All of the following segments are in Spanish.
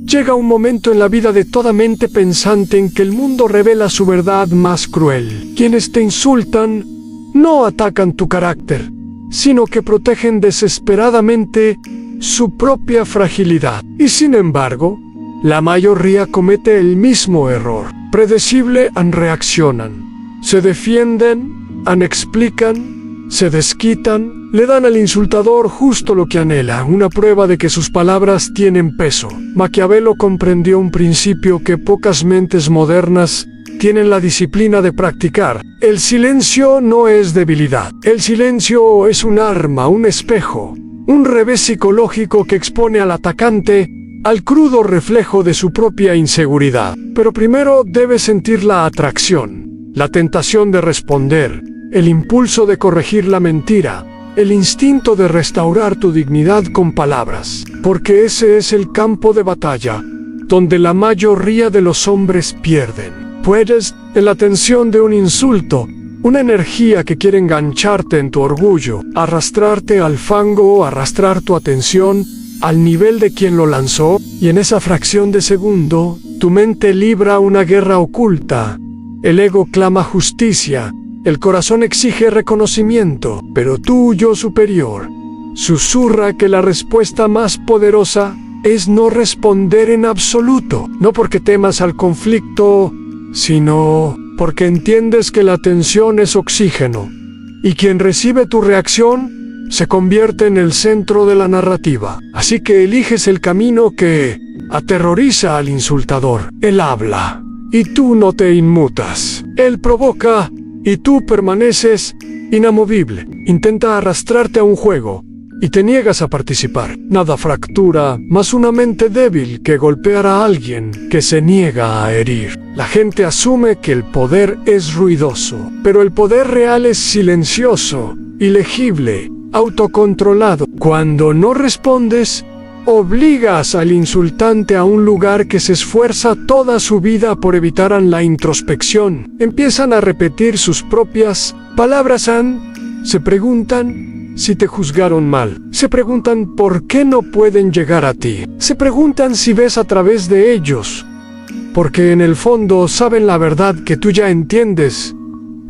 Llega un momento en la vida de toda mente pensante en que el mundo revela su verdad más cruel. Quienes te insultan no atacan tu carácter, sino que protegen desesperadamente su propia fragilidad. Y sin embargo, la mayoría comete el mismo error. Predecible, reaccionan. Se defienden, explican, se desquitan, le dan al insultador justo lo que anhela, una prueba de que sus palabras tienen peso. Maquiavelo comprendió un principio que pocas mentes modernas tienen la disciplina de practicar. El silencio no es debilidad. El silencio es un arma, un espejo, un revés psicológico que expone al atacante al crudo reflejo de su propia inseguridad. Pero primero debe sentir la atracción, la tentación de responder, el impulso de corregir la mentira, el instinto de restaurar tu dignidad con palabras. Porque ese es el campo de batalla, donde la mayoría de los hombres pierden. Puedes, en la tensión de un insulto, una energía que quiere engancharte en tu orgullo, arrastrarte al fango, arrastrar tu atención al nivel de quien lo lanzó, y en esa fracción de segundo, tu mente libra una guerra oculta. El ego clama justicia, el corazón exige reconocimiento, pero tu yo superior susurra que la respuesta más poderosa es no responder en absoluto, no porque temas al conflicto, sino porque entiendes que la tensión es oxígeno, y quien recibe tu reacción se convierte en el centro de la narrativa. Así que eliges el camino que aterroriza al insultador. Él habla, y tú no te inmutas. Él provoca, y tú permaneces inamovible. Intenta arrastrarte a un juego, y te niegas a participar. Nada fractura más una mente débil que golpear a alguien que se niega a herir. La gente asume que el poder es ruidoso, pero el poder real es silencioso, ilegible, autocontrolado. Cuando no respondes, obligas al insultante a un lugar que se esfuerza toda su vida por evitar la introspección. Empiezan a repetir sus propias palabras, se preguntan si te juzgaron mal. Se preguntan por qué no pueden llegar a ti. Se preguntan si ves a través de ellos, porque en el fondo saben la verdad que tú ya entiendes.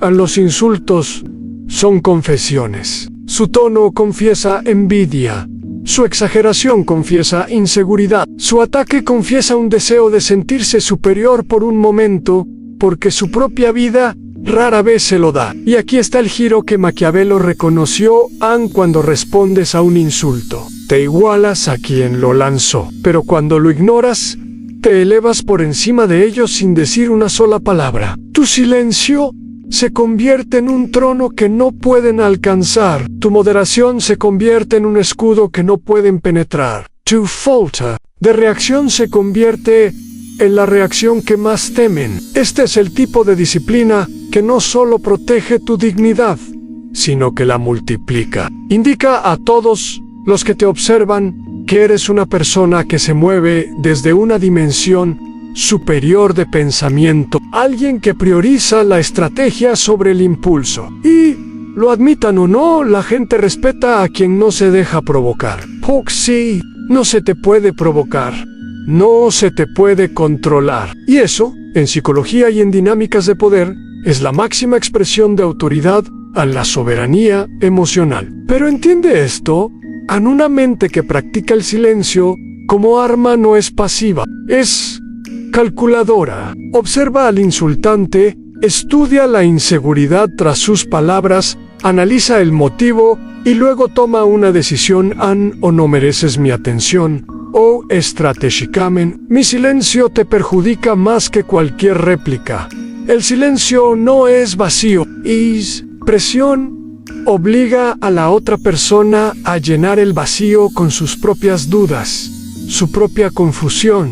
A los insultos son confesiones. Su tono confiesa envidia. Su exageración confiesa inseguridad. Su ataque confiesa un deseo de sentirse superior por un momento, porque su propia vida rara vez se lo da. Y aquí está el giro que Maquiavelo reconoció cuando respondes a un insulto. Te igualas a quien lo lanzó, pero cuando lo ignoras, te elevas por encima de ellos sin decir una sola palabra. Tu silencio se convierte en un trono que no pueden alcanzar. Tu moderación se convierte en un escudo que no pueden penetrar. Tu falta de reacción se convierte en la reacción que más temen. Este es el tipo de disciplina que no solo protege tu dignidad, sino que la multiplica. Indica a todos los que te observan que eres una persona que se mueve desde una dimensión superior de pensamiento, alguien que prioriza la estrategia sobre el impulso. Y, lo admitan o no, la gente respeta a quien no se deja provocar. Sí, no se te puede provocar, no se te puede controlar. Y eso, en psicología y en dinámicas de poder, es la máxima expresión de autoridad a la soberanía emocional. Pero entiende esto, en una mente que practica el silencio como arma no es pasiva, es calculadora. Observa al insultante, estudia la inseguridad tras sus palabras, analiza el motivo y luego toma una decisión: o no mereces mi atención, o estratégicamente, mi silencio te perjudica más que cualquier réplica. El silencio no es vacío, es presión. Obliga a la otra persona a llenar el vacío con sus propias dudas, su propia confusión,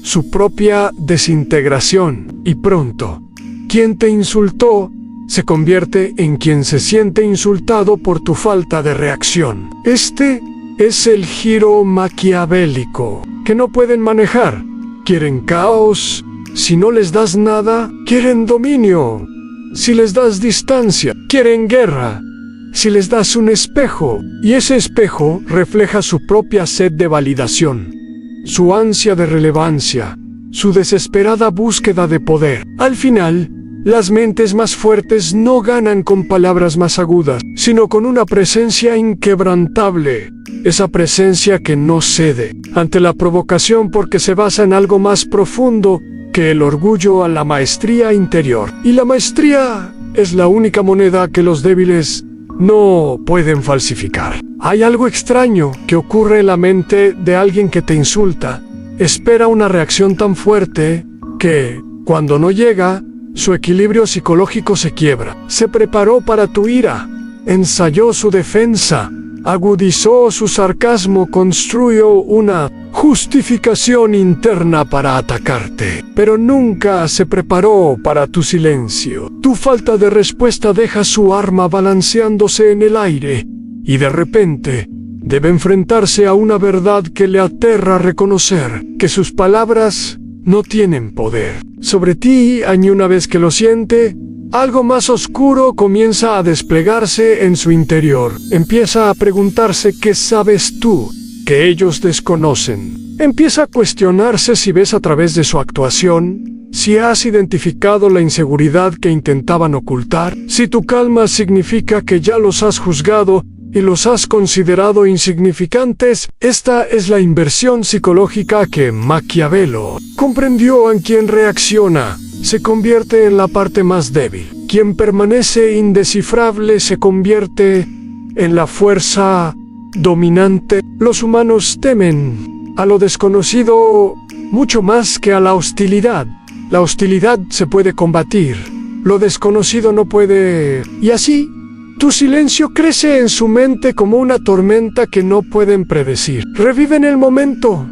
su propia desintegración. Y pronto, quien te insultó se convierte en quien se siente insultado por tu falta de reacción. Este es el giro maquiavélico que no pueden manejar. Quieren caos. Si no les das nada, quieren dominio. Si les das distancia, quieren guerra. Si les das un espejo, y ese espejo refleja su propia sed de validación, su ansia de relevancia, su desesperada búsqueda de poder. Al final, las mentes más fuertes no ganan con palabras más agudas, sino con una presencia inquebrantable. Esa presencia que no cede ante la provocación porque se basa en algo más profundo que el orgullo, a la maestría interior. Y la maestría es la única moneda que los débiles no pueden falsificar. Hay algo extraño que ocurre en la mente de alguien que te insulta. Espera una reacción tan fuerte que, cuando no llega, su equilibrio psicológico se quiebra. Se preparó para tu ira, ensayó su defensa, agudizó su sarcasmo, construyó una justificación interna para atacarte, pero nunca se preparó para tu silencio. Tu falta de respuesta deja su arma balanceándose en el aire, y de repente debe enfrentarse a una verdad que le aterra reconocer, que sus palabras no tienen poder sobre ti, y una vez que lo siente, algo más oscuro comienza a desplegarse en su interior. Empieza a preguntarse qué sabes tú que ellos desconocen. Empieza a cuestionarse si ves a través de su actuación, si has identificado la inseguridad que intentaban ocultar, si tu calma significa que ya los has juzgado y los has considerado insignificantes. Esta es la inversión psicológica que Maquiavelo comprendió. En quien reacciona se convierte en la parte más débil. Quien permanece indescifrable se convierte en la fuerza dominante. Los humanos temen a lo desconocido mucho más que a la hostilidad. La hostilidad se puede combatir, lo desconocido no puede. Y así, tu silencio crece en su mente como una tormenta que no pueden predecir. Reviven el momento,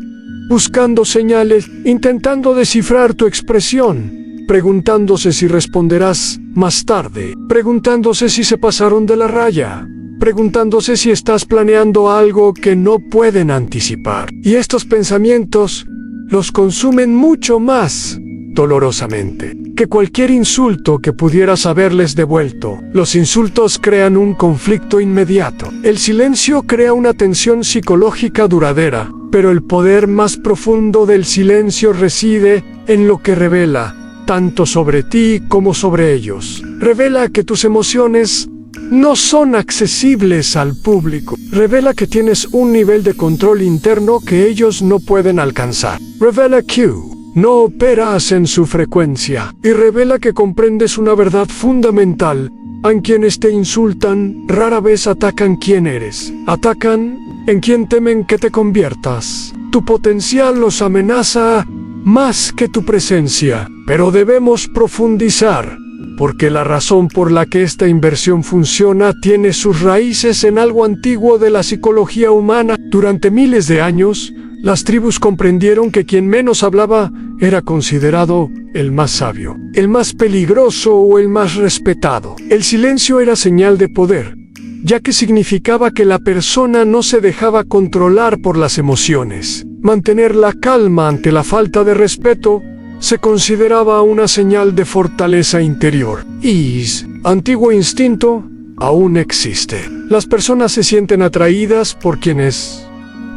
buscando señales, intentando descifrar tu expresión, preguntándose si responderás más tarde, preguntándose si se pasaron de la raya, preguntándose si estás planeando algo que no pueden anticipar. Y estos pensamientos los consumen mucho más dolorosamente que cualquier insulto que pudieras haberles devuelto. Los insultos crean un conflicto inmediato. El silencio crea una tensión psicológica duradera, pero el poder más profundo del silencio reside en lo que revela, tanto sobre ti como sobre ellos. Revela que tus emociones no son accesibles al público. Revela que tienes un nivel de control interno que ellos no pueden alcanzar. Revela que no operas en su frecuencia, y revela que comprendes una verdad fundamental. A quienes te insultan rara vez atacan quién eres. Atacan en quien temen que te conviertas. Tu potencial los amenaza más que tu presencia. Pero debemos profundizar, porque la razón por la que esta inversión funciona tiene sus raíces en algo antiguo de la psicología humana. Durante miles de años, las tribus comprendieron que quien menos hablaba era considerado el más sabio, el más peligroso o el más respetado. El silencio era señal de poder, ya que significaba que la persona no se dejaba controlar por las emociones. Mantener la calma ante la falta de respeto se consideraba una señal de fortaleza interior. Y antiguo instinto aún existe. Las personas se sienten atraídas por quienes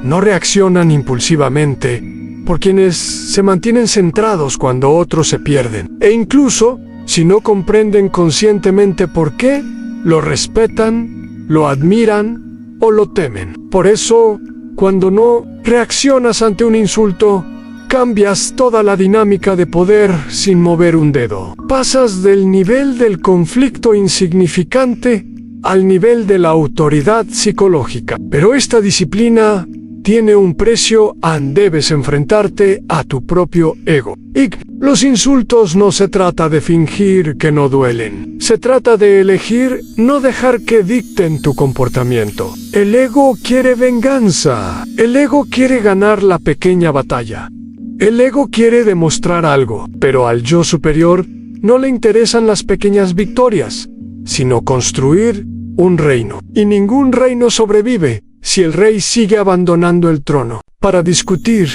no reaccionan impulsivamente, por quienes se mantienen centrados cuando otros se pierden. E incluso, si no comprenden conscientemente por qué, lo respetan, lo admiran o lo temen. Por eso, cuando no reaccionas ante un insulto, cambias toda la dinámica de poder sin mover un dedo. Pasas del nivel del conflicto insignificante al nivel de la autoridad psicológica. Pero esta disciplina tiene un precio. Debes enfrentarte a tu propio ego. Y los insultos no se trata de fingir que no duelen. Se trata de elegir no dejar que dicten tu comportamiento. El ego quiere venganza. El ego quiere ganar la pequeña batalla. El ego quiere demostrar algo, pero al yo superior no le interesan las pequeñas victorias, sino construir un reino. Y ningún reino sobrevive si el rey sigue abandonando el trono. Para discutir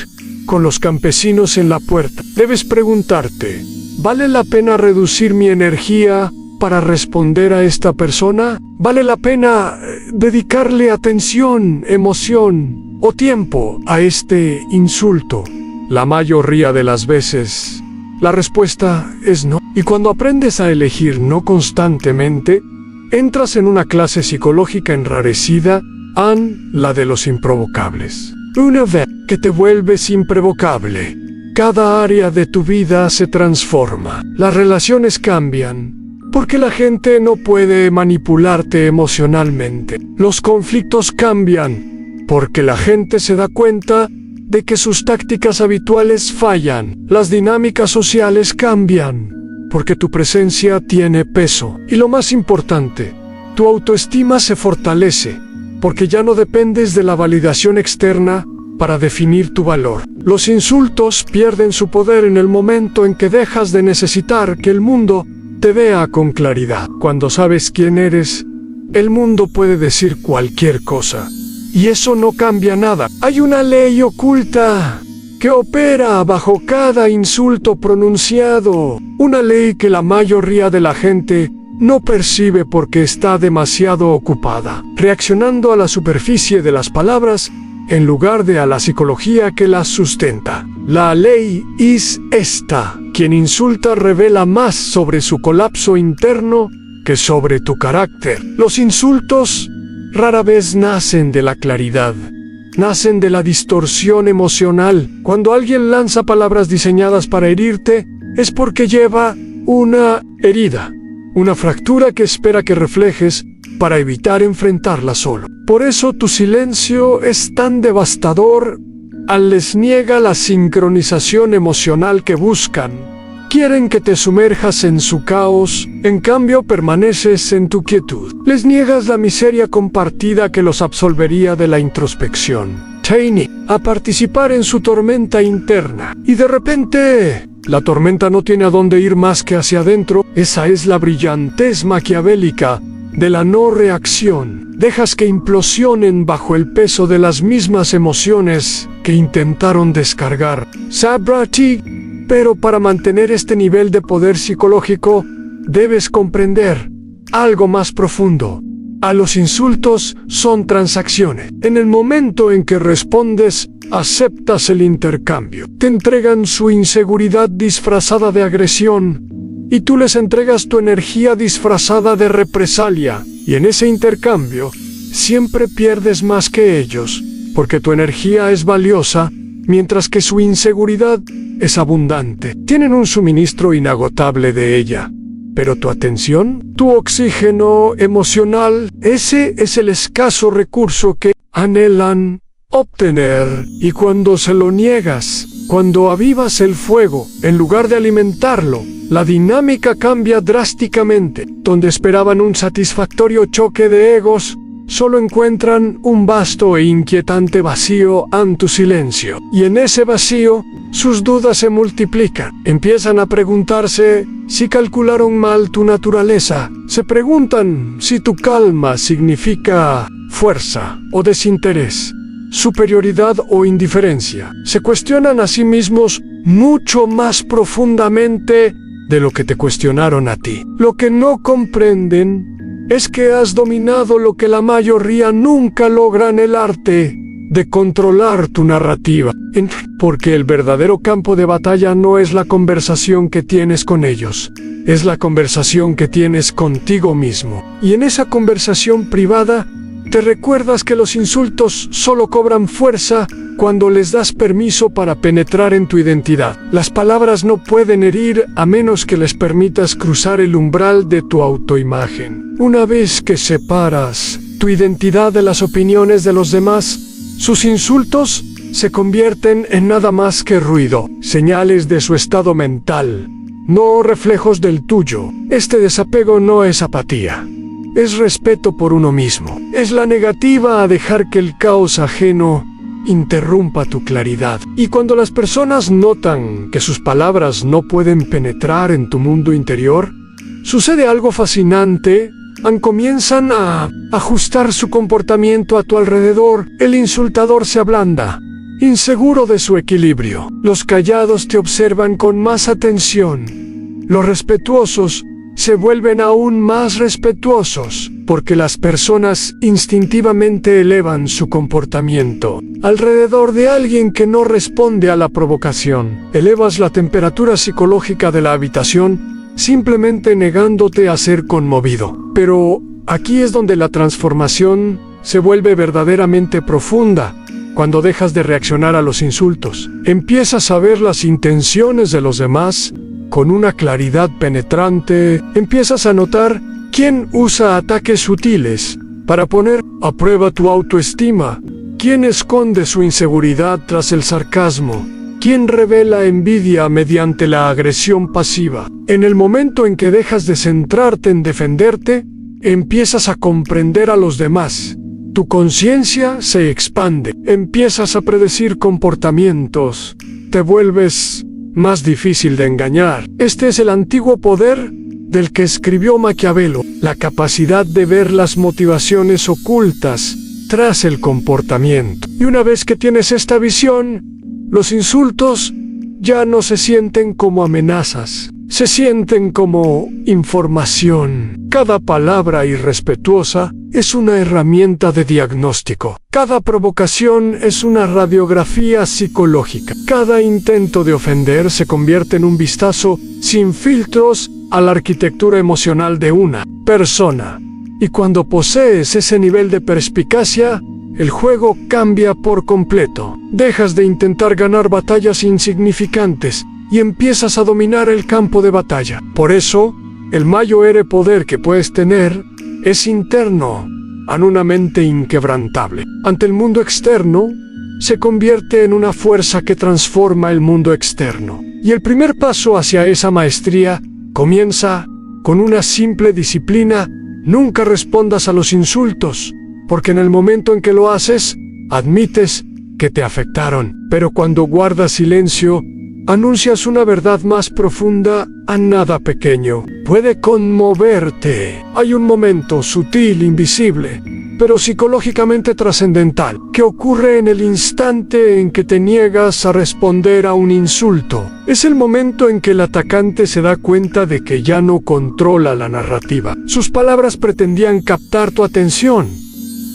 con los campesinos en la puerta, debes preguntarte, ¿vale la pena reducir mi energía para responder a esta persona? ¿Vale la pena dedicarle atención, emoción o tiempo a este insulto? La mayoría de las veces, la respuesta es no. Y cuando aprendes a elegir no constantemente, entras en una clase psicológica enrarecida, la de los improvocables. Una vez que te vuelves improvocable, cada área de tu vida se transforma. Las relaciones cambian, porque la gente no puede manipularte emocionalmente. Los conflictos cambian, porque la gente se da cuenta de que sus tácticas habituales fallan. Las dinámicas sociales cambian, porque tu presencia tiene peso. Y lo más importante, tu autoestima se fortalece, porque ya no dependes de la validación externa para definir tu valor. Los insultos pierden su poder en el momento en que dejas de necesitar que el mundo te vea con claridad. Cuando sabes quién eres, el mundo puede decir cualquier cosa, y eso no cambia nada. Hay una ley oculta que opera bajo cada insulto pronunciado, una ley que la mayoría de la gente no percibe porque está demasiado ocupada, reaccionando a la superficie de las palabras en lugar de a la psicología que las sustenta. La ley es esta: quien insulta revela más sobre su colapso interno que sobre tu carácter. Los insultos rara vez nacen de la claridad, nacen de la distorsión emocional. Cuando alguien lanza palabras diseñadas para herirte, es porque lleva una herida, una fractura que espera que reflejes para evitar enfrentarla solo. Por eso tu silencio es tan devastador. Les niega la sincronización emocional que buscan. Quieren que te sumerjas en su caos, en cambio permaneces en tu quietud. Les niegas la miseria compartida que los absolvería de la introspección, a participar en su tormenta interna. Y de repente, la tormenta no tiene a dónde ir más que hacia adentro. Esa es la brillantez maquiavélica de la no reacción. Dejas que implosionen bajo el peso de las mismas emociones que intentaron descargar. Sabrati. Pero para mantener este nivel de poder psicológico, debes comprender algo más profundo. A los insultos son transacciones. En el momento en que respondes, aceptas el intercambio. Te entregan su inseguridad disfrazada de agresión, y tú les entregas tu energía disfrazada de represalia. Y en ese intercambio, siempre pierdes más que ellos, porque tu energía es valiosa, mientras que su inseguridad es abundante. Tienen un suministro inagotable de ella. Pero tu atención, tu oxígeno emocional, ese es el escaso recurso que anhelan obtener. Y cuando se lo niegas, cuando avivas el fuego, en lugar de alimentarlo, la dinámica cambia drásticamente. Donde esperaban un satisfactorio choque de egos, solo encuentran un vasto e inquietante vacío ante tu silencio. Y en ese vacío, sus dudas se multiplican. Empiezan a preguntarse si calcularon mal tu naturaleza. Se preguntan si tu calma significa fuerza o desinterés, superioridad o indiferencia. Se cuestionan a sí mismos mucho más profundamente de lo que te cuestionaron a ti. Lo que no comprenden es que has dominado lo que la mayoría nunca logra en el arte de controlar tu narrativa. Porque el verdadero campo de batalla no es la conversación que tienes con ellos, es la conversación que tienes contigo mismo. Y en esa conversación privada, te recuerdas que los insultos solo cobran fuerza cuando les das permiso para penetrar en tu identidad. Las palabras no pueden herir a menos que les permitas cruzar el umbral de tu autoimagen. Una vez que separas tu identidad de las opiniones de los demás, sus insultos se convierten en nada más que ruido, señales de su estado mental, no reflejos del tuyo. Este desapego no es apatía, es respeto por uno mismo. Es la negativa a dejar que el caos ajeno interrumpa tu claridad. Y cuando las personas notan que sus palabras no pueden penetrar en tu mundo interior, sucede algo fascinante. Comienzan a ajustar su comportamiento a tu alrededor. El insultador se ablanda, inseguro de su equilibrio. Los callados te observan con más atención. Los respetuosos se vuelven aún más respetuosos. porque las personas instintivamente elevan su comportamiento alrededor de alguien que no responde a la provocación. Elevas la temperatura psicológica de la habitación simplemente negándote a ser conmovido. Pero aquí es donde la transformación se vuelve verdaderamente profunda. Cuando dejas de reaccionar a los insultos, empiezas a ver las intenciones de los demás con una claridad penetrante. Empiezas a notar quién usa ataques sutiles para poner a prueba tu autoestima, quién esconde su inseguridad tras el sarcasmo, quién revela envidia mediante la agresión pasiva. En el momento en que dejas de centrarte en defenderte, empiezas a comprender a los demás. Tu conciencia se expande, empiezas a predecir comportamientos, te vuelves más difícil de engañar. Este es el antiguo poder del que escribió Maquiavelo, la capacidad de ver las motivaciones ocultas tras el comportamiento. Y una vez que tienes esta visión, los insultos ya no se sienten como amenazas, se sienten como información. Cada palabra irrespetuosa es una herramienta de diagnóstico. Cada provocación es una radiografía psicológica. Cada intento de ofender se convierte en un vistazo sin filtros a la arquitectura emocional de una persona. Y cuando posees ese nivel de perspicacia, el juego cambia por completo. Dejas de intentar ganar batallas insignificantes y empiezas a dominar el campo de batalla. Por eso, el mayor poder que puedes tener es interno, en una mente inquebrantable. Ante el mundo externo, se convierte en una fuerza que transforma el mundo externo. Y el primer paso hacia esa maestría comienza con una simple disciplina. Nunca respondas a los insultos, porque en el momento en que lo haces, admites que te afectaron. Pero cuando guardas silencio, anuncias una verdad más profunda a nada pequeño. Puede conmoverte. Hay un momento sutil, invisible, pero psicológicamente trascendental, que ocurre en el instante en que te niegas a responder a un insulto. Es el momento en que el atacante se da cuenta de que ya no controla la narrativa. Sus palabras pretendían captar tu atención,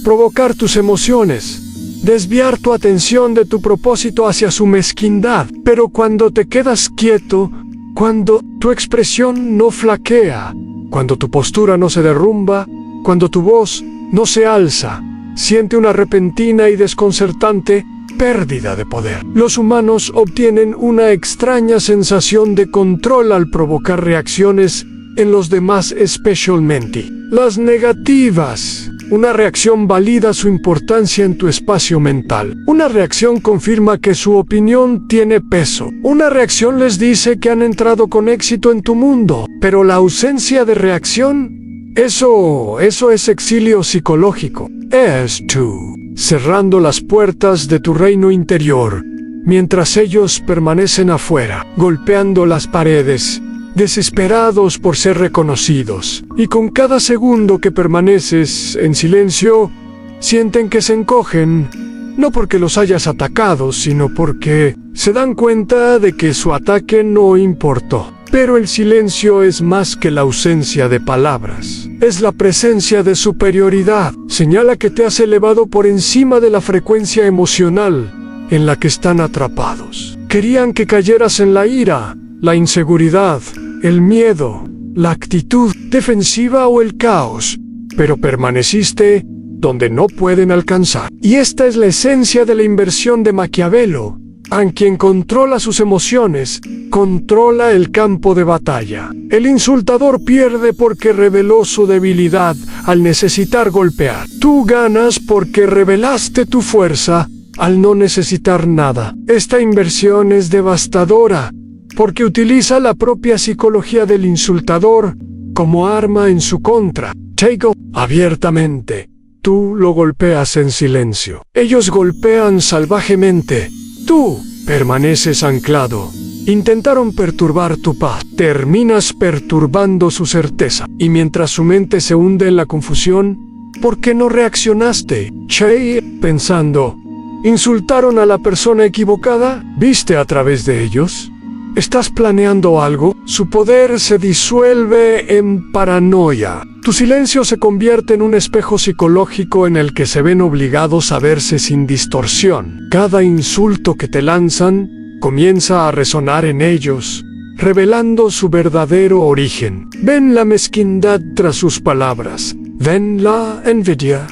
provocar tus emociones, desviar tu atención de tu propósito hacia su mezquindad. Pero cuando te quedas quieto, cuando tu expresión no flaquea, cuando tu postura no se derrumba, cuando tu voz no se alza, siente una repentina y desconcertante pérdida de poder. Los humanos obtienen una extraña sensación de control al provocar reacciones en los demás, especialmente las negativas. Una reacción valida su importancia en tu espacio mental. Una reacción confirma que su opinión tiene peso. Una reacción les dice que han entrado con éxito en tu mundo. Pero la ausencia de reacción, eso es exilio psicológico. Es tú cerrando las puertas de tu reino interior, mientras ellos permanecen afuera, golpeando las paredes, desesperados por ser reconocidos. Y con cada segundo que permaneces en silencio, sienten que se encogen, no porque los hayas atacado, sino porque se dan cuenta de que su ataque no importó. Pero el silencio es más que la ausencia de palabras. Es la presencia de superioridad. Señala que te has elevado por encima de la frecuencia emocional en la que están atrapados. Querían que cayeras en la ira, la inseguridad, el miedo, la actitud defensiva o el caos, pero permaneciste donde no pueden alcanzar. Y esta es la esencia de la inversión de Maquiavelo. A quien controla sus emociones, controla el campo de batalla. El insultador pierde porque reveló su debilidad al necesitar golpear. Tú ganas porque revelaste tu fuerza al no necesitar nada. Esta inversión es devastadora, porque utiliza la propia psicología del insultador como arma en su contra. Take abiertamente. Tú lo golpeas en silencio. Ellos golpean salvajemente. Tú permaneces anclado. Intentaron perturbar tu paz. Terminas perturbando su certeza. Y mientras su mente se hunde en la confusión, ¿por qué no reaccionaste? Che, pensando, ¿insultaron a la persona equivocada? ¿Viste a través de ellos? ¿Estás planeando algo? Su poder se disuelve en paranoia. Tu silencio se convierte en un espejo psicológico en el que se ven obligados a verse sin distorsión. Cada insulto que te lanzan comienza a resonar en ellos, revelando su verdadero origen. Ven la mezquindad tras sus palabras. Ven la envidia.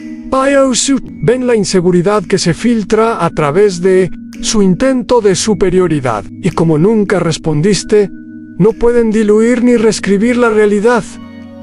Ven la inseguridad que se filtra a través de su intento de superioridad. Y como nunca respondiste, no pueden diluir ni reescribir la realidad.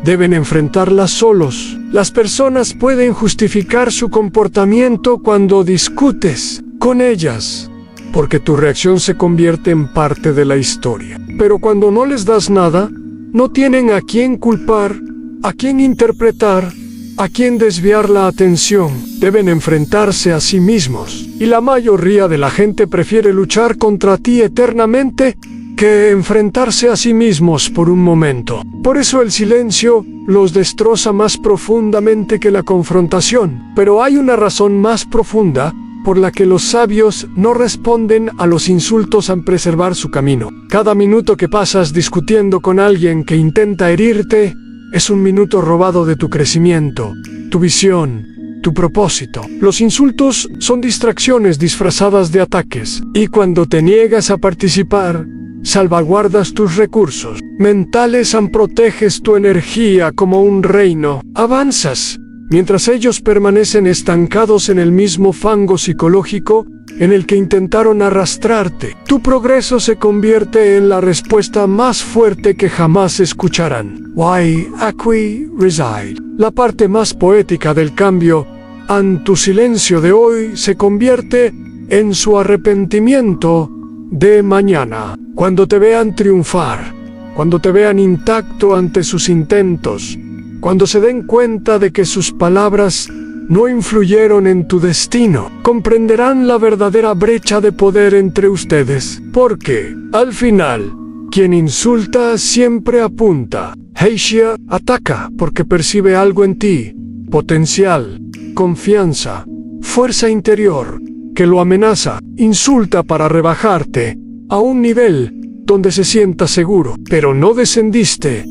Deben enfrentarla solos. Las personas pueden justificar su comportamiento cuando discutes con ellas, porque tu reacción se convierte en parte de la historia. Pero cuando no les das nada, no tienen a quién culpar, a quién interpretar, a quién desviar la atención. Deben enfrentarse a sí mismos. Y la mayoría de la gente prefiere luchar contra ti eternamente que enfrentarse a sí mismos por un momento. Por eso el silencio los destroza más profundamente que la confrontación. Pero hay una razón más profunda por la que los sabios no responden a los insultos al preservar su camino. Cada minuto que pasas discutiendo con alguien que intenta herirte es un minuto robado de tu crecimiento, tu visión, tu propósito. Los insultos son distracciones disfrazadas de ataques, y cuando te niegas a participar, salvaguardas tus recursos mentales, proteges tu energía como un reino. Avanzas, mientras ellos permanecen estancados en el mismo fango psicológico en el que intentaron arrastrarte. Tu progreso se convierte en la respuesta más fuerte que jamás escucharán. Why aquí reside. La parte más poética del cambio, en tu silencio de hoy, se convierte en su arrepentimiento de mañana. Cuando te vean triunfar, cuando te vean intacto ante sus intentos, cuando se den cuenta de que sus palabras no influyeron en tu destino, comprenderán la verdadera brecha de poder entre ustedes. Porque, al final, quien insulta siempre apunta. Heishia ataca porque percibe algo en ti, potencial, confianza, fuerza interior, que lo amenaza. Insulta para rebajarte a un nivel donde se sienta seguro. Pero no descendiste,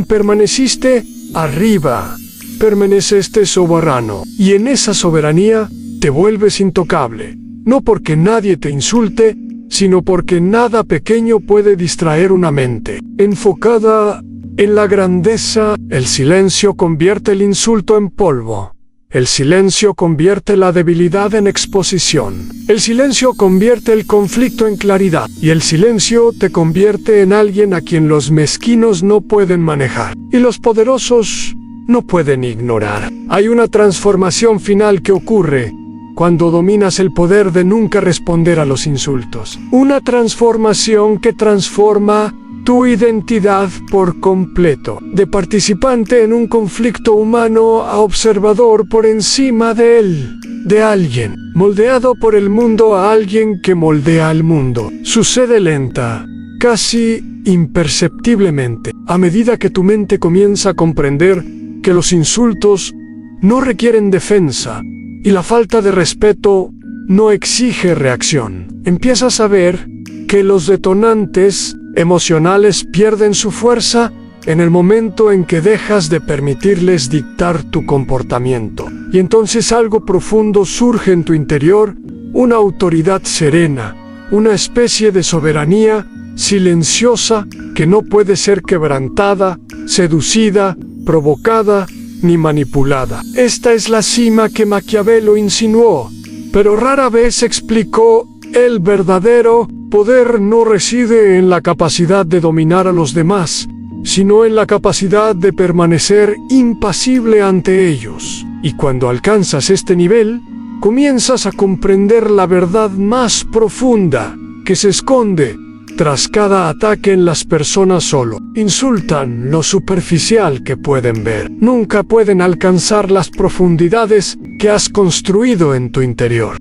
permaneciste arriba. Permaneciste soberano, y en esa soberanía te vuelves intocable. No porque nadie te insulte, sino porque nada pequeño puede distraer una mente enfocada en la grandeza. El silencio convierte el insulto en polvo. El silencio convierte la debilidad en exposición. El silencio convierte el conflicto en claridad. Y el silencio te convierte en alguien a quien los mezquinos no pueden manejar, y los poderosos no pueden ignorar. Hay una transformación final que ocurre cuando dominas el poder de nunca responder a los insultos. Una transformación que transforma tu identidad por completo. De participante en un conflicto humano a observador por encima de él. De alguien moldeado por el mundo a alguien que moldea al mundo. Sucede lenta, casi imperceptiblemente, a medida que tu mente comienza a comprender que los insultos no requieren defensa y la falta de respeto no exige reacción. Empiezas a ver que los detonantes emocionales pierden su fuerza en el momento en que dejas de permitirles dictar tu comportamiento. Y entonces algo profundo surge en tu interior, una autoridad serena, una especie de soberanía silenciosa que no puede ser quebrantada, seducida, provocada ni manipulada. Esta es la cima que Maquiavelo insinuó, pero rara vez explicó. El verdadero poder no reside en la capacidad de dominar a los demás, sino en la capacidad de permanecer impasible ante ellos. Y cuando alcanzas este nivel, comienzas a comprender la verdad más profunda que se esconde tras cada ataque en las personas. Solo insultan lo superficial que pueden ver. Nunca pueden alcanzar las profundidades que has construido en tu interior.